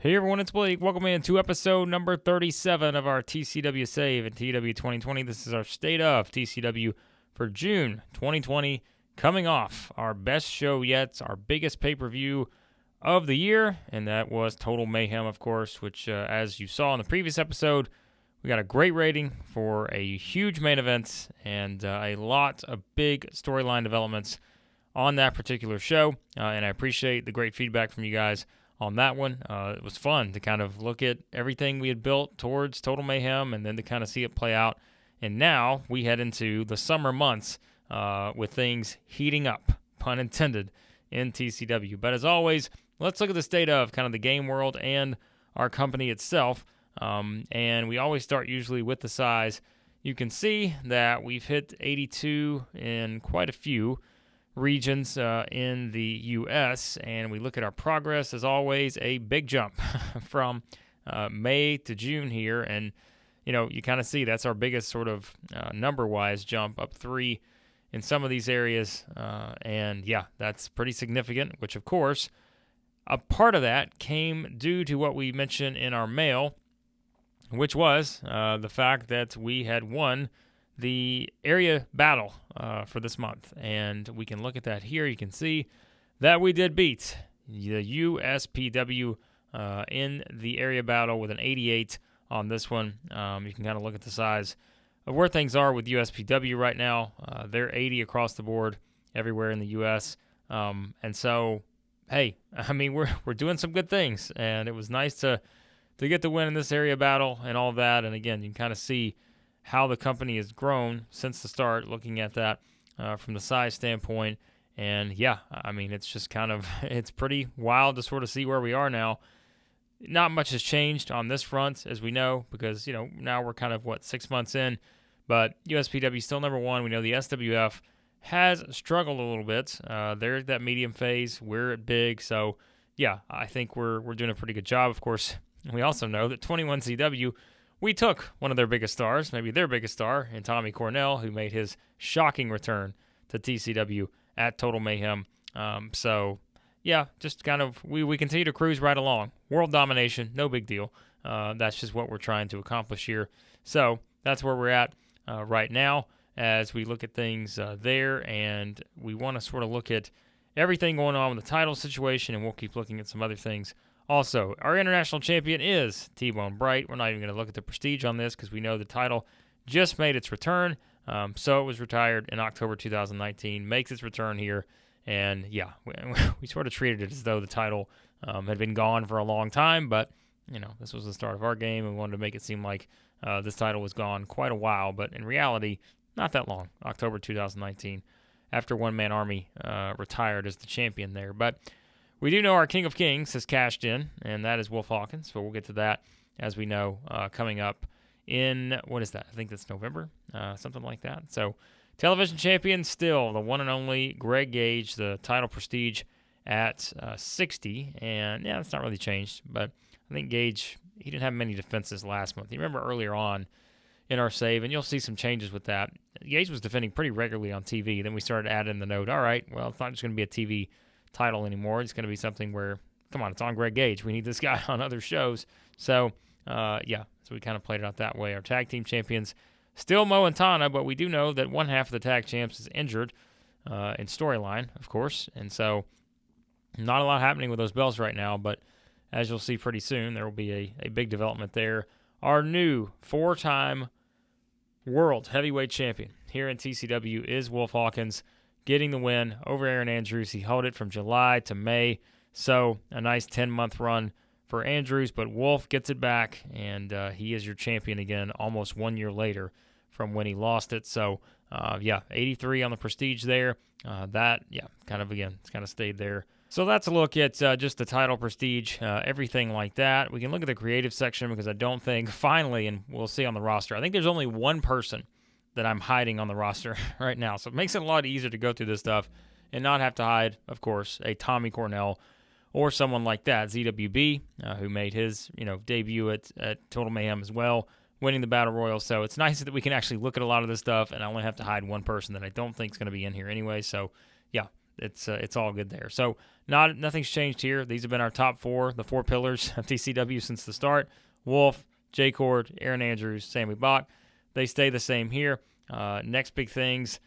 Hey everyone, it's Blake. Welcome in to episode number 37 of our TCW Save and TEW 2020. This is our State of TCW for June 2020, coming off our best show yet, our biggest pay-per-view of the year, and that was Total Mayhem, of course, which, as you saw in the previous episode, we got a great rating for a huge main event and a lot of big storyline developments on that particular show, and I appreciate the great feedback from you guys on that one. It was fun to kind of look at everything we had built towards Total Mayhem and then to kind of see it play out. And now we head into the summer months with things heating up, pun intended, in TCW. But as always, let's look at the state of kind of the game world and our company itself. And we always start usually with the size. You can see that we've hit 82 in quite a few regions in the U.S., and we look at our progress. As always, a big jump from May to June here, and you kind of see that's our biggest sort of number-wise jump, up 3 in some of these areas, and yeah, that's pretty significant, which of course, a part of that came due to what we mentioned in our mail, which was the fact that we had won the area battle for this month. And we can look at that here. You can see that we did beat the USPW in the area battle with an 88 on this one. You can kind of look at the size of where things are with USPW right now. They're 80 across the board everywhere in the U.S. And so, hey, I mean, we're doing some good things. And it was nice to get the win in this area battle and all of that. And again, you can kind of see how the company has grown since the start, looking at that from the size standpoint. And yeah, I mean, it's just kind of, it's pretty wild to sort of see where we are now. Not much has changed on this front, as we know, because, now we're kind of, 6 months in. But USPW is still number one. We know the SWF has struggled a little bit. They're at that medium phase. We're at big. So yeah, I think we're doing a pretty good job. Of course, we also know that 21CW, we took one of their biggest stars, maybe their biggest star, in Tommy Cornell, who made his shocking return to TCW at Total Mayhem. So, yeah, just kind of, we continue to cruise right along. World domination, no big deal. That's just what we're trying to accomplish here. So, that's where we're at right now as we look at things there, and we want to sort of look at everything going on with the title situation, and we'll keep looking at some other things. Also, our international champion is T-Bone Bright. We're not even going to look at the prestige on this because we know the title just made its return. So it was retired in October 2019, makes its return here. And yeah, we sort of treated it as though the title had been gone for a long time. But, this was the start of our game, and we wanted to make it seem like this title was gone quite a while. But in reality, not that long, October 2019, after One Man Army retired as the champion there. But we do know our King of Kings has cashed in, and that is Wolf Hawkins. So we'll get to that, as we know, coming up in, what is that? I think that's November, something like that. So television champion still the one and only Greg Gage, the title prestige at 60. And yeah, it's not really changed, but I think Gage, he didn't have many defenses last month. You remember earlier on in our save, and you'll see some changes with that. Gage was defending pretty regularly on TV. Then we started adding the note, all right, well, it's not just going to be a TV title anymore. It's going to be something where, come on, it's on Greg Gage. We need this guy on other shows. So, yeah, so we kind of played it out that way. Our tag team champions, still Mo and Tana, but we do know that one half of the tag champs is injured in storyline, of course. And so, not a lot happening with those belts right now, but as you'll see pretty soon, there will be a big development there. Our new 4-time world heavyweight champion here in TCW is Wolf Hawkins, getting the win over Aaron Andrews. He held it from July to May, so a nice 10-month run for Andrews, but Wolf gets it back, and he is your champion again almost 1 year later from when he lost it. So, yeah, 83 on the prestige there. That, yeah, kind of stayed there. So that's a look at just the title prestige, everything like that. We can look at the creative section because I don't think, finally, and we'll see on the roster, I think there's only one person that I'm hiding on the roster right now. So it makes it a lot easier to go through this stuff and not have to hide, of course, a Tommy Cornell or someone like that, ZWB, who made his debut at Total Mayhem as well, winning the Battle Royal. So it's nice that we can actually look at a lot of this stuff, and I only have to hide one person that I don't think is going to be in here anyway. So, yeah, it's all good there. So nothing's changed here. These have been our top four, the four pillars of TCW since the start. Wolf, J Cord, Aaron Andrews, Sammy Bach. They stay the same here. Next big things,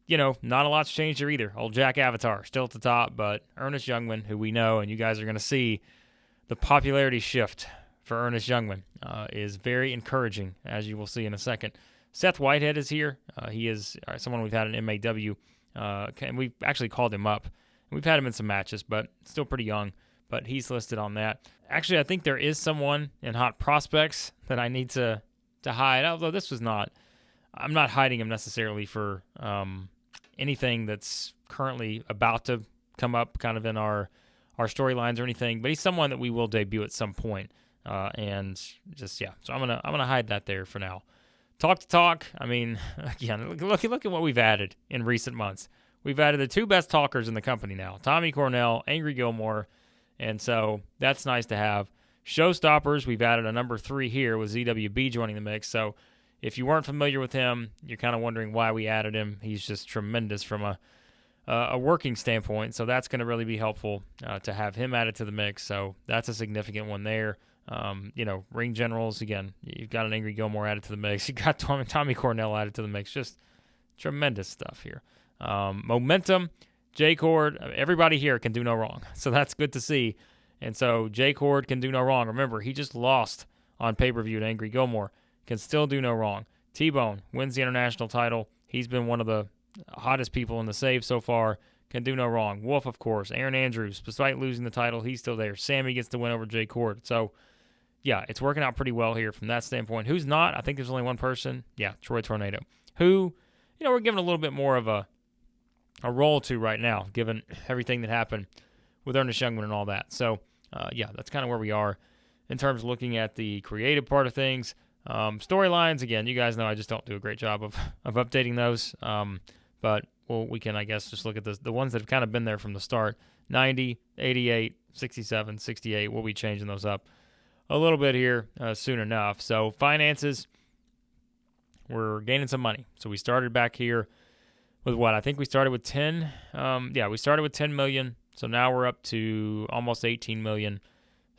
not a lot's changed here either. Old Jack Avatar still at the top, but Ernest Youngman, who we know, and you guys are going to see the popularity shift for Ernest Youngman is very encouraging, as you will see in a second. Seth Whitehead is here. He is someone we've had in MAW, and we've actually called him up. We've had him in some matches, but still pretty young, but he's listed on that. Actually, I think there is someone in Hot Prospects that I need to hide, although I'm not hiding him necessarily for anything that's currently about to come up kind of in our storylines or anything, but he's someone that we will debut at some point. So I'm gonna hide that there for now. Talk. I mean, again, look at what we've added in recent months. We've added the two best talkers in the company now, Tommy Cornell, Angry Gilmore, and so that's nice to have. Showstoppers, we've added a number 3 here with ZWB joining the mix. So if you weren't familiar with him, you're kind of wondering why we added him. He's just tremendous from a working standpoint, so that's going to really be helpful to have him added to the mix. So that's a significant one there. Ring generals, again, you've got an Angry Gilmore added to the mix. You've got Tommy Cornell added to the mix. Just tremendous stuff here. Momentum, J-Cord, everybody here can do no wrong. So that's good to see. And so J-Cord can do no wrong. Remember, he just lost on pay-per-view to Angry Gilmore. Can still do no wrong. T-Bone wins the international title. He's been one of the hottest people in the save so far. Can do no wrong. Wolf, of course. Aaron Andrews, despite losing the title, he's still there. Sammy gets the win over J-Cord. So, yeah, it's working out pretty well here from that standpoint. Who's not? I think there's only one person. Yeah, Troy Tornado. Who, we're giving a little bit more of a role to right now, given everything that happened with Ernest Youngman and all that. So, that's kind of where we are in terms of looking at the creative part of things. Storylines, again, you guys know I just don't do a great job of updating those. But we can, I guess, just look at the ones that have kind of been there from the start. 90, 88, 67, 68. We'll be changing those up a little bit here soon enough. So finances, we're gaining some money. So we started back here with what? I think we started with 10. We started with 10 million. So now we're up to almost 18 million.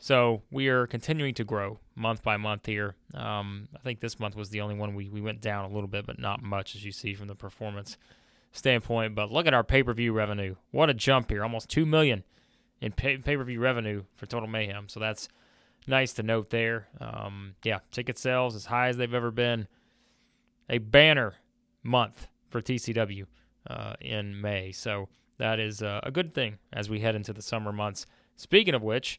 So we are continuing to grow month by month here. I think this month was the only one we went down a little bit, but not much, as you see from the performance standpoint. But look at our pay-per-view revenue. What a jump here. Almost $2 million in pay-per-view revenue for Total Mayhem. So that's nice to note there. Ticket sales as high as they've ever been. A banner month for TCW in May. So that is a good thing as we head into the summer months. Speaking of which,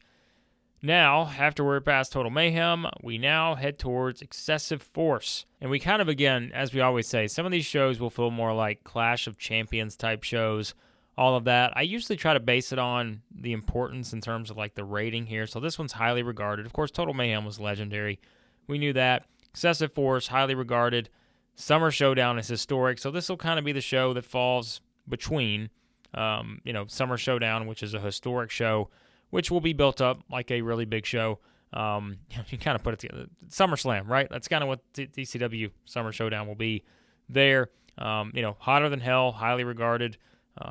now, after we're past Total Mayhem, we now head towards Excessive Force. And we kind of, again, as we always say, some of these shows will feel more like Clash of Champions type shows, all of that. I usually try to base it on the importance in terms of like the rating here. So this one's highly regarded. Of course, Total Mayhem was legendary. We knew that. Excessive Force, highly regarded. Summer Showdown is historic. So this will kind of be the show that falls between, Summer Showdown, which is a historic show, which will be built up like a really big show. You kind of put it together. SummerSlam, right? That's kind of what TCW Summer Showdown will be there. Hotter than hell, highly regarded.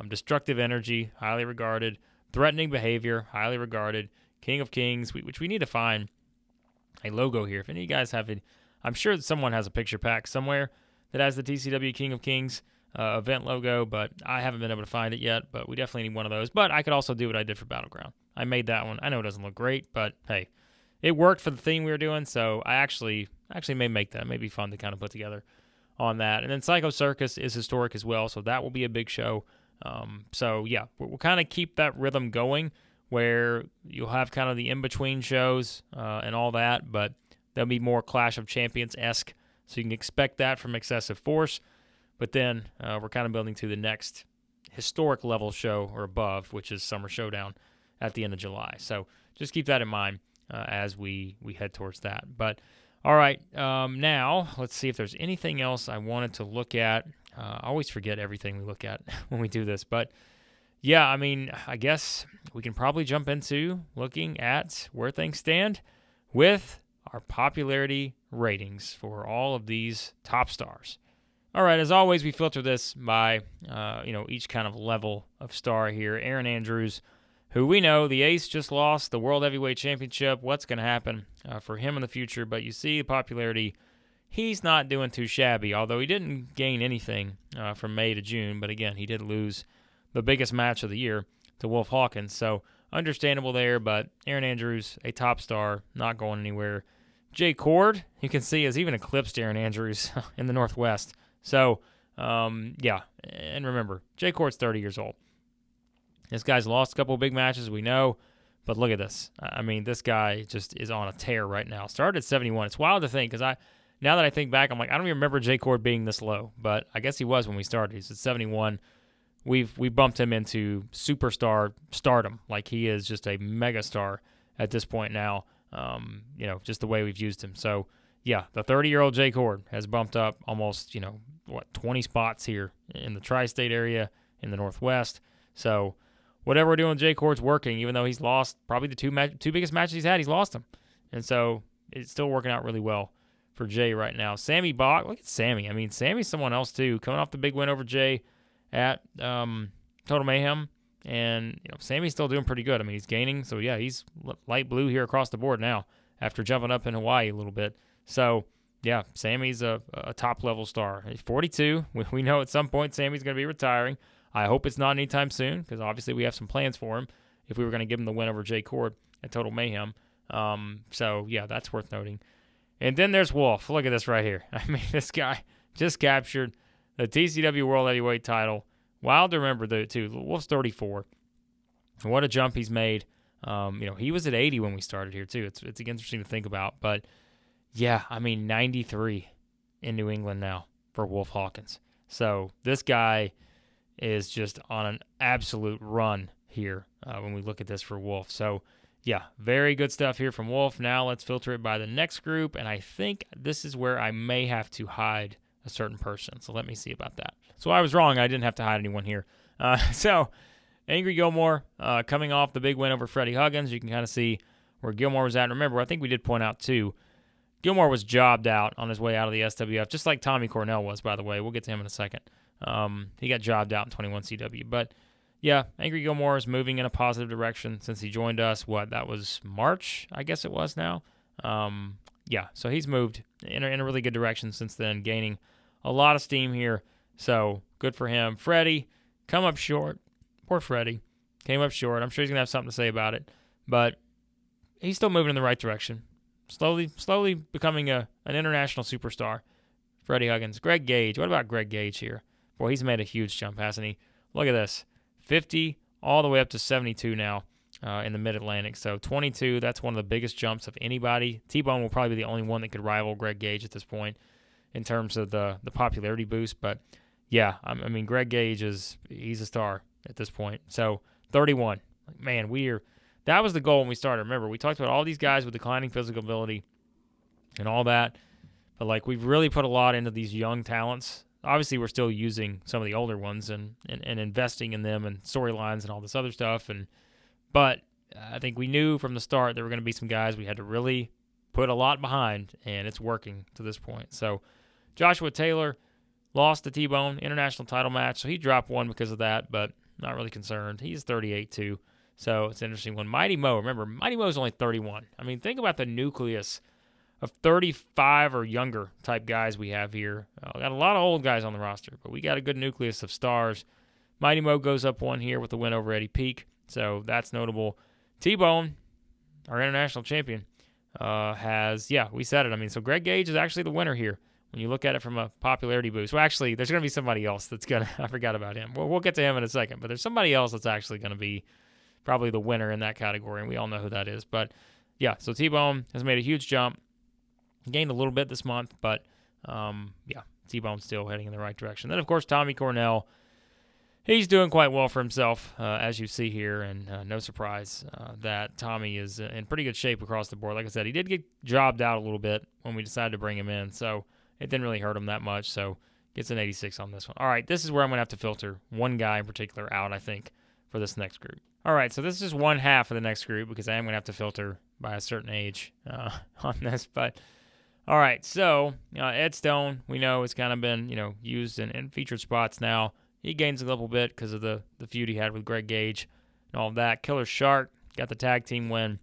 Destructive energy, highly regarded. Threatening behavior, highly regarded. King of Kings, which we need to find a logo here. If any of you guys have it, I'm sure that someone has a picture pack somewhere that has the TCW King of Kings event logo, but I haven't been able to find it yet, but we definitely need one of those. But I could also do what I did for Battleground. I made that one. I know it doesn't look great, but hey, it worked for the theme we were doing, so I actually may make that. It may be fun to kind of put together on that. And then Psycho Circus is historic as well, so that will be a big show. We'll kind of keep that rhythm going where you'll have kind of the in-between shows and all that, but there'll be more Clash of Champions-esque, so you can expect that from Excessive Force. But then we're kind of building to the next historic level show or above, which is Summer Showdown at the end of July. So just keep that in mind as we head towards that. But all right, now let's see if there's anything else I wanted to look at. I always forget everything we look at when we do this. But yeah, I mean, I guess we can probably jump into looking at where things stand with our popularity ratings for all of these top stars. All right, as always, we filter this by, each kind of level of star here. Aaron Andrews, who we know, the ace just lost the World Heavyweight Championship. What's going to happen for him in the future? But you see the popularity. He's not doing too shabby, although he didn't gain anything from May to June. But again, he did lose the biggest match of the year to Wolf Hawkins. So understandable there, but Aaron Andrews, a top star, not going anywhere. Jay Cord, you can see, has even eclipsed Aaron Andrews in the Northwest. So, yeah, and remember, Jay Cord's 30 years old. This guy's lost a couple of big matches, we know, but look at this. I mean, this guy just is on a tear right now. Started at 71. It's wild to think, because now that I think back, I'm like, I don't even remember Jay Cord being this low, but I guess he was when we started. He's at 71. We bumped him into superstar stardom. Like, he is just a megastar at this point now, just the way we've used him. So, yeah, the 30-year-old Jay Cord has bumped up almost, 20 spots here in the tri-state area, in the Northwest. So whatever we're doing with Jay Cord's working, even though he's lost probably the two biggest matches he's had, he's lost them. And so it's still working out really well for Jay right now. Sammy Bach, look at Sammy. I mean, Sammy's someone else too, coming off the big win over Jay at Total Mayhem. And, Sammy's still doing pretty good. I mean, he's gaining. So, yeah, he's light blue here across the board now after jumping up in Hawaii a little bit. So, yeah, Sammy's a top-level star. He's 42. We know at some point Sammy's going to be retiring. I hope it's not anytime soon, because obviously we have some plans for him if we were going to give him the win over Jay Cord at Total Mayhem. So, yeah, that's worth noting. And then there's Wolf. Look at this right here. I mean, this guy just captured the TCW World Heavyweight title. Wild to remember, though, too. Wolf's 34. What a jump he's made. He was at 80 when we started here, too. It's interesting to think about. But, yeah, I mean, 93 in New England now for Wolf Hawkins. So this guy is just on an absolute run here when we look at this for Wolf. So, yeah, very good stuff here from Wolf. Now let's filter it by the next group, and I think this is where I may have to hide a certain person. So let me see about that. So I was wrong. I didn't have to hide anyone here. So Angry Gilmore coming off the big win over Freddie Huggins. You can kind of see where Gilmore was at. And remember, I think we did point out, too, Gilmore was jobbed out on his way out of the SWF, just like Tommy Cornell was, by the way. We'll get to him in a second. He got jobbed out in 21 CW. But, yeah, Angry Gilmore is moving in a positive direction since he joined us. That was March, I guess it was now. So he's moved in a really good direction since then, gaining a lot of steam here. So, good for him. Freddie, come up short. Poor Freddie. Came up short. I'm sure he's going to have something to say about it. But he's still moving in the right direction. Slowly becoming an international superstar. Freddie Huggins. Greg Gage. What about Greg Gage here? Boy, he's made a huge jump, hasn't he? Look at this. 50 all the way up to 72 now in the Mid-Atlantic. So 22, that's one of the biggest jumps of anybody. T-Bone will probably be the only one that could rival Greg Gage at this point in terms of the popularity boost. But, yeah, I mean, Greg Gage he's a star at this point. So 31. Man, that was the goal when we started. Remember, we talked about all these guys with declining physical ability and all that. But, we've really put a lot into these young talents. Obviously, we're still using some of the older ones and investing in them and storylines and all this other stuff. But I think we knew from the start there were going to be some guys we had to really put a lot behind, and it's working to this point. So Joshua Taylor lost the T-Bone international title match, so he dropped one because of that, but not really concerned. He's 38 too, so it's an interesting one. Mighty Mo, remember, Mighty Mo is only 31. I mean, think about the nucleus of 35 or younger type guys we have here. We got a lot of old guys on the roster, but we got a good nucleus of stars. Mighty Mo goes up one here with the win over Eddie Peak, so that's notable. T-Bone, our international champion, we said it. I mean, so Greg Gage is actually the winner here when you look at it from a popularity boost. Well, actually, there's going to be somebody else that's going to, I forgot about him. We'll get to him in a second, but there's somebody else that's actually going to be probably the winner in that category, and we all know who that is. But, yeah, so T-Bone has made a huge jump. Gained a little bit this month, but, T-Bone's still heading in the right direction. Then, of course, Tommy Cornell. He's doing quite well for himself, as you see here, and no surprise that Tommy is in pretty good shape across the board. Like I said, he did get jobbed out a little bit when we decided to bring him in, so it didn't really hurt him that much, so gets an 86 on this one. All right, this is where I'm going to have to filter one guy in particular out, I think, for this next group. All right, so this is just one half of the next group because I am going to have to filter by a certain age on this, but All right, so Ed Stone, we know, has kind of been, used in featured spots now. He gains a little bit because of the feud he had with Greg Gage and all of that. Killer Shark got the tag team win.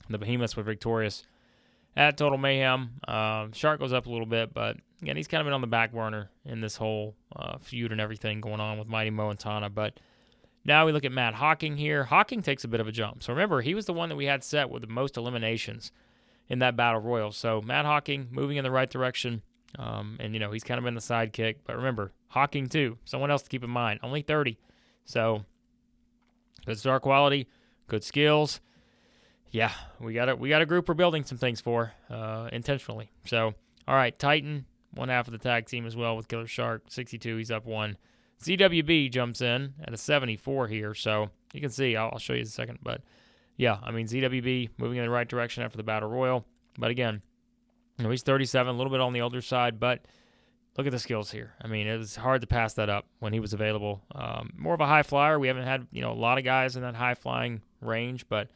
The Behemoths were victorious at Total Mayhem. Shark goes up a little bit, but again, he's kind of been on the back burner in this whole feud and everything going on with Mighty Mo and Tana. But now we look at Matt Hawking here. Hawking takes a bit of a jump. So remember, he was the one that we had set with the most eliminations in that Battle Royal. So Matt Hawking moving in the right direction. And, he's kind of been the sidekick. But remember, Hawking too, someone else to keep in mind. Only 30. So good star quality, good skills. Yeah, we got a group we're building some things for intentionally. So, all right, Titan, one half of the tag team as well with Killer Shark, 62. He's up 1. ZWB jumps in at a 74 here. So you can see, I'll show you in a second. But yeah, ZWB moving in the right direction after the Battle Royal. But again, he's 37, a little bit on the older side, but look at the skills here. It was hard to pass that up when he was available. More of a high flyer. We haven't had, a lot of guys in that high flying range, but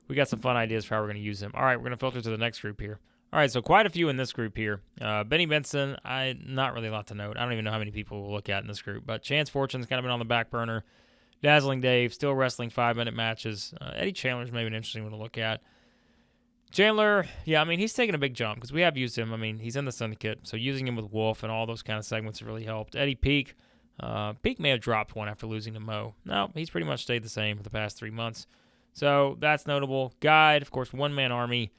we got some fun ideas for how we're going to use him. All right, we're going to filter to the next group here. All right, so quite a few in this group here. Benny Benson, not really a lot to note. I don't even know how many people we'll look at in this group, but Chance Fortune's kind of been on the back burner. Dazzling Dave, still wrestling 5-minute matches. Eddie Chandler's maybe an interesting one to look at. Chandler, yeah, he's taken a big jump because we have used him. He's in the syndicate, so using him with Wolf and all those kind of segments have really helped. Eddie Peak, Peak may have dropped one after losing to Mo. No, he's pretty much stayed the same for the past 3 months. So that's notable. Guide, of course, One Man Army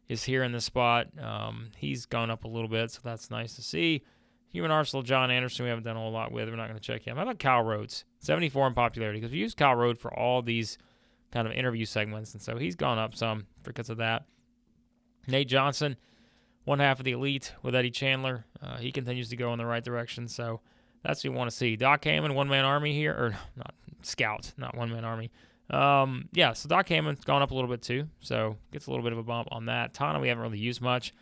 is here in this spot. He's gone up a little bit, so that's nice to see. Human Arsenal, John Anderson, we haven't done a whole lot with. We're not going to check him. How about Kyle Rhodes? 74 in popularity, because we use Kyle Rhodes for all these kind of interview segments, and so he's gone up some because of that. Nate Johnson, one half of the Elite with Eddie Chandler. He continues to go in the right direction, so that's what we want to see. Doc Hammond, One Man Army here, or not Scout, not One Man Army. So Doc Hammond's gone up a little bit too, so gets a little bit of a bump on that. Tana we haven't really used much.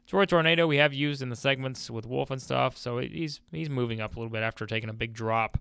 Troy Tornado we have used in the segments with Wolf and stuff, so he's moving up a little bit after taking a big drop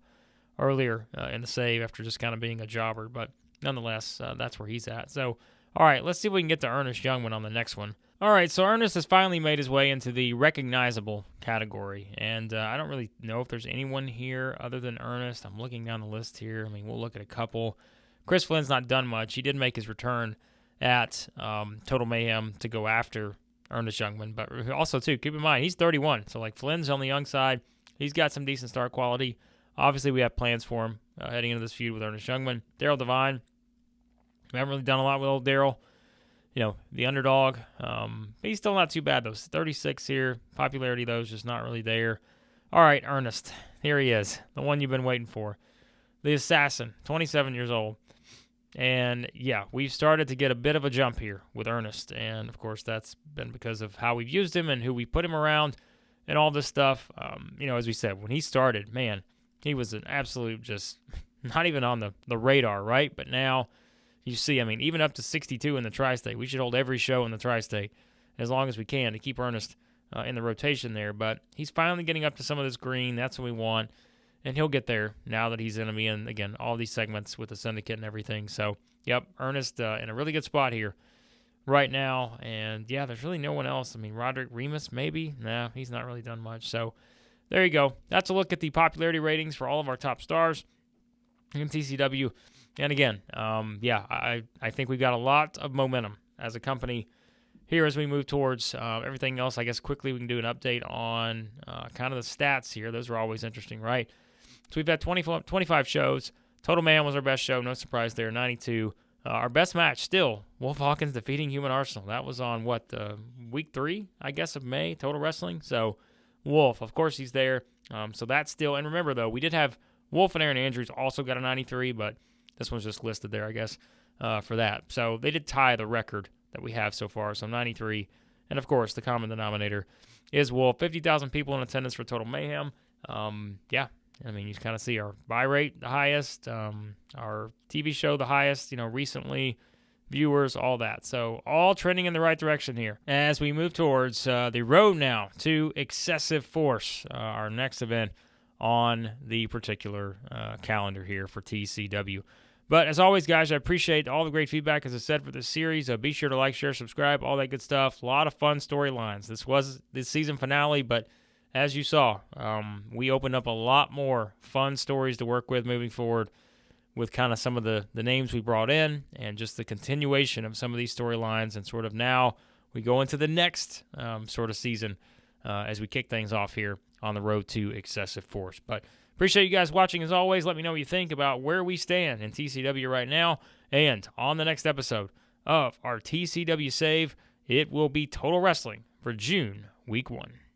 earlier in the save after just kind of being a jobber, but nonetheless, that's where he's at. So, all right, let's see if we can get to Ernest Youngman on the next one. All right, so Ernest has finally made his way into the recognizable category, and I don't really know if there's anyone here other than Ernest. I'm looking down the list here. We'll look at a couple. Chris Flynn's not done much. He did make his return at Total Mayhem to go after Ernest Youngman, but also, too, keep in mind, he's 31, so Flynn's on the young side. He's got some decent start quality. Obviously, we have plans for him heading into this feud with Ernest Youngman. Daryl Devine, we haven't really done a lot with old Daryl. The underdog. He's still not too bad, though. 36 here. Popularity, though, is just not really there. All right, Ernest. Here he is, the one you've been waiting for. The Assassin, 27 years old. And, yeah, we've started to get a bit of a jump here with Ernest. And, of course, that's been because of how we've used him and who we put him around and all this stuff. As we said, when he started, man, he was an absolute just not even on the radar, right? But now you see, even up to 62 in the Tri-State. We should hold every show in the Tri-State as long as we can to keep Ernest in the rotation there. But he's finally getting up to some of this green. That's what we want. And he'll get there now that he's going to be in, again, all these segments with the syndicate and everything. So, yep, Ernest in a really good spot here right now. And, yeah, there's really no one else. Roderick Remus, maybe? Nah, he's not really done much. So, there you go. That's a look at the popularity ratings for all of our top stars in TCW. And, again, I think we've got a lot of momentum as a company here as we move towards everything else. I guess quickly we can do an update on kind of the stats here. Those are always interesting, right? So we've had 25 shows. Total Man was our best show. No surprise there, 92. Our best match still, Wolf Hawkins defeating Human Arsenal. That was on, week 3, I guess, of May, Total Wrestling. So Wolf, of course, he's there. So that's still, and remember, though, we did have Wolf and Aaron Andrews also got a 93, but this one's just listed there, I guess, for that. So they did tie the record that we have so far, so 93. And, of course, the common denominator is Wolf. 50,000 people in attendance for Total Mayhem. You kind of see our buy rate, the highest, our TV show, the highest, recently, viewers, all that. So all trending in the right direction here as we move towards the road now to Excessive Force, our next event on the particular calendar here for TCW. But as always, guys, I appreciate all the great feedback, as I said, for this series. Be sure to like, share, subscribe, all that good stuff. A lot of fun storylines. This was the season finale, but as you saw, we opened up a lot more fun stories to work with moving forward with kind of some of the names we brought in and just the continuation of some of these storylines. And sort of now we go into the next sort of season as we kick things off here on the road to Excessive Force. But appreciate you guys watching as always. Let me know what you think about where we stand in TCW right now. And on the next episode of our TCW Save, it will be Total Wrestling for June, Week 1.